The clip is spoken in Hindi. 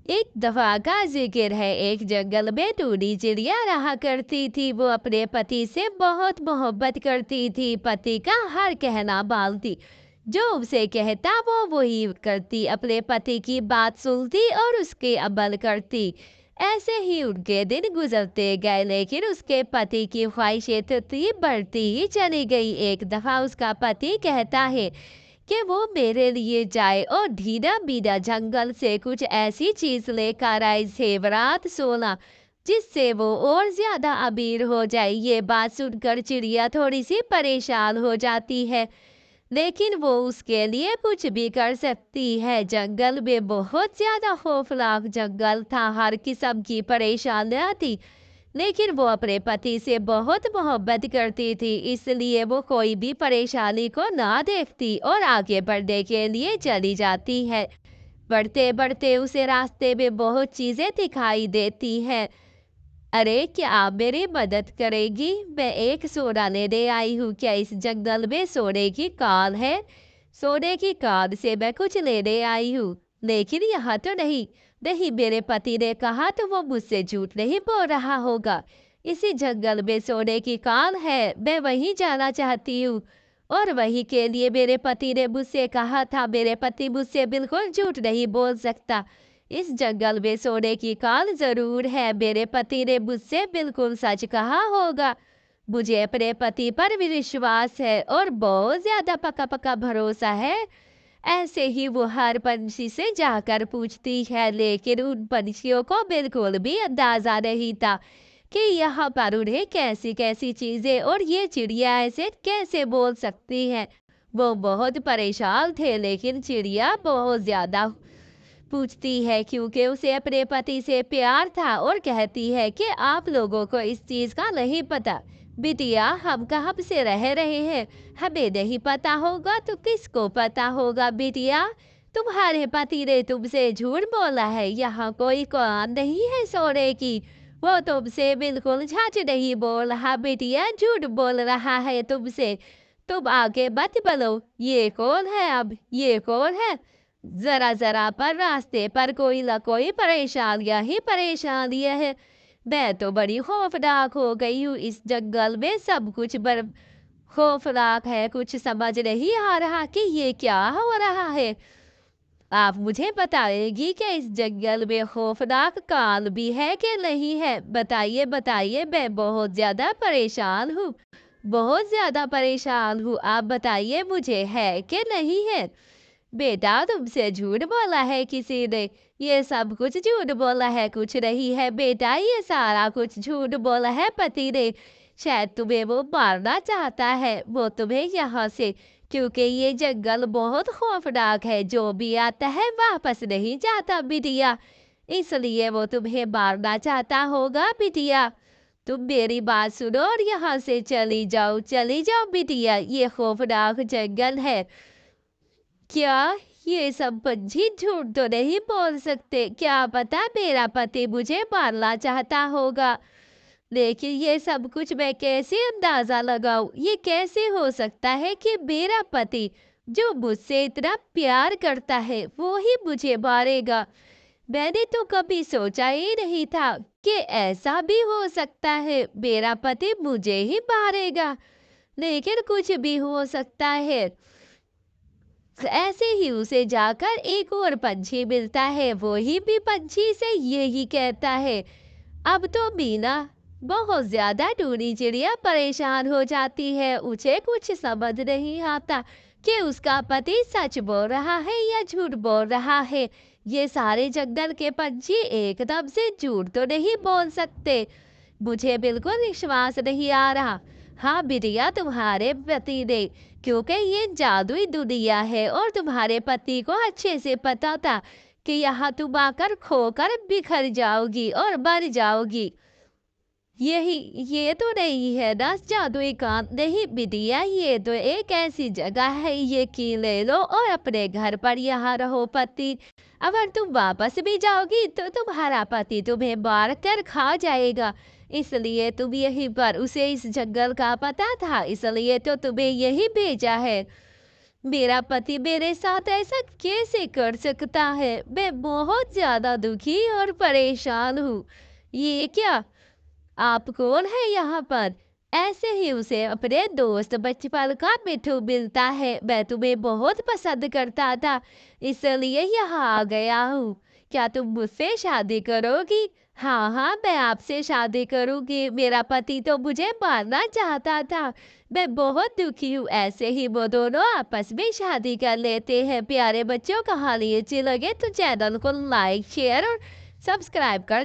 एक दफा का जिक्र है, एक जंगल में टूनी चिड़िया रहा करती थी। वो अपने पति से बहुत मोहब्बत करती थी, पति का हर कहना मानती, जो उसे कहता वो वही करती, अपने पति की बात सुनती और उसके अमल करती। ऐसे ही उनके दिन गुजरते गए, लेकिन उसके पति की ख्वाहिशें तो थी बढ़ती ही चली गई। एक दफा उसका पति कहता है कि वो मेरे लिए जाए और ढीना बीना जंगल से कुछ ऐसी चीज लेकर आए, जेवरात सोना, जिससे वो और ज्यादा अमीर हो जाए। ये बात सुनकर चिड़िया थोड़ी सी परेशान हो जाती है, लेकिन वो उसके लिए कुछ भी कर सकती है। जंगल में बहुत ज्यादा खौफनाक जंगल था, हर किस्म की परेशानियां थी, लेकिन वो अपने पति से बहुत मोहब्बत करती थी, इसलिए वो कोई भी परेशानी को ना देखती और आगे बढ़ने के लिए चली जाती है। बढ़ते बढ़ते उसे रास्ते में बहुत चीजें दिखाई देती हैं। अरे, क्या आप मेरी मदद करेगी? मैं एक सोना लेने आई हूँ। क्या इस जंगल में सोने की कान है? सोने की कान से मैं कुछ लेने आई हूँ, लेकिन यहाँ तो नहीं। नहीं, मेरे पति ने कहा तो वो मुझसे झूठ नहीं बोल रहा होगा। इसी जंगल में सोने की कान है, मैं वहीं जाना चाहती हूँ। और वहीं के लिए मेरे पति ने मुझसे कहा था, मेरे पति मुझसे बिल्कुल झूठ नहीं बोल सकता। इस जंगल में सोने की कान जरूर है, मेरे पति ने मुझसे बिल्कुल सच कहा होगा। मुझे अपने पति पर भी विश्वास है और बहुत ज्यादा पक्का पक्का भरोसा है। ऐसे ही वो हर पंछी से जाकर पूछती है, लेकिन उन पंछियों को बिल्कुल भी अंदाजा नहीं था कि यहाँ पर उन्हें कैसी कैसी चीजें और ये चिड़िया ऐसे कैसे बोल सकती है। वो बहुत परेशान थे, लेकिन चिड़िया बहुत ज्यादा पूछती है क्योंकि उसे अपने पति से प्यार था, और कहती है कि आप लोगों को इस चीज का नहीं पता। बिटिया, हम कहाँ से रह रहे हैं, हमें नहीं पता होगा तो किसको पता होगा? बिटिया, तुम्हारे पति ने तुमसे झूठ बोला है, यहाँ कोई कान नहीं है सोने की। वो तुमसे बिल्कुल झूठ नहीं बोल रहा बिटिया, झूठ बोल रहा है तुमसे। तुम आगे मत बोलो। ये कौन है? अब ये कौन है? जरा जरा पर रास्ते पर कोई ना कोई परेशानियां ही परेशानियां है। मैं तो बड़ी खौफनाक हो गई हूँ, इस जंगल में सब कुछ बड़ खौफनाक है, कुछ समझ नहीं आ रहा कि ये क्या हो रहा है। आप मुझे बताएगी कि इस जंगल में खौफनाक काल भी है कि नहीं है? बताइए बताइए, मैं बहुत ज्यादा परेशान हूँ, बहुत ज्यादा परेशान हूँ। आप बताइए मुझे, है कि नहीं है? बेटा, तुमसे झूठ बोला है किसी ने, ये सब कुछ झूठ बोला है, कुछ नहीं है बेटा, ये सारा कुछ झूठ बोला है पति ने। शायद तुम्हें वो मारना चाहता है, वो तुम्हें यहाँ से, क्योंकि ये जंगल बहुत खौफनाक है, जो भी आता है वापस नहीं जाता बिटिया, इसलिए वो तुम्हें मारना चाहता होगा बिटिया। तुम मेरी बात सुनो और यहाँ से चली जाओ बिटिया, ये खौफनाक जंगल है। क्या ये सब पंछी झूठ तो नहीं बोल सकते? क्या पता मेरा पति मुझे मारना चाहता होगा, लेकिन ये सब कुछ मैं कैसे अंदाजा लगाऊं? ये कैसे हो सकता है कि मेरा पति जो मुझसे इतना प्यार करता है वो ही मुझे मारेगा? मैंने तो कभी सोचा ही नहीं था कि ऐसा भी हो सकता है, मेरा पति मुझे ही मारेगा। लेकिन कुछ भी हो सकता है। ऐसे ही उसे जाकर एक और पंछी मिलता है, वो ही भी पंछी से यही कहता है। अब तो मीना बहुत ज्यादा टूनी चिड़िया परेशान हो जाती है, उसे कुछ समझ नहीं आता कि उसका पति सच बोल रहा है या झूठ बोल रहा है। ये सारे जंगल के पंछी एकदम से झूठ तो नहीं बोल सकते, मुझे बिल्कुल विश्वास नहीं आ रहा। हाँ बिटिया, तुम्हारे पति ने, क्योंकि ये जादुई दुनिया है और तुम्हारे पति को अच्छे से पता था कि यहाँ तुम आकर खोकर बिखर जाओगी और मर जाओगी। यही, ये तो नहीं है ना जादुई काम? नहीं बिटिया, ये तो एक ऐसी जगह है, ये की ले लो और अपने घर पर यहाँ रहो पति। अगर तुम वापस भी जाओगी तो तुम्हारा पति तुम्हें मार कर खा जाएगा, इसलिए तुम यहीं पर, उसे इस जंगल का पता था, इसलिए तो तुम्हें यही भेजा है। मेरा पति मेरे साथ ऐसा कैसे कर सकता है? मैं बहुत ज़्यादा दुखी और परेशान हूँ। ये क्या? आप कौन है यहाँ पर? ऐसे ही उसे अपने दोस्त बचपन का मिठू मिलता है। मैं तुम्हें बहुत पसंद करता था, इसलिए यहाँ आ गया हूँ। क्या तुम मुझसे शादी करोगी? हाँ हाँ, मैं आपसे शादी करूंगी। मेरा पति तो मुझे मारना चाहता था। मैं बहुत दुखी हूँ। ऐसे ही वो दोनों आपस में शादी कर लेते हैं। प्यारे बच्चों, कहानी अच्छी लगे तो चैनल को लाइक शेयर और सब्सक्राइब कर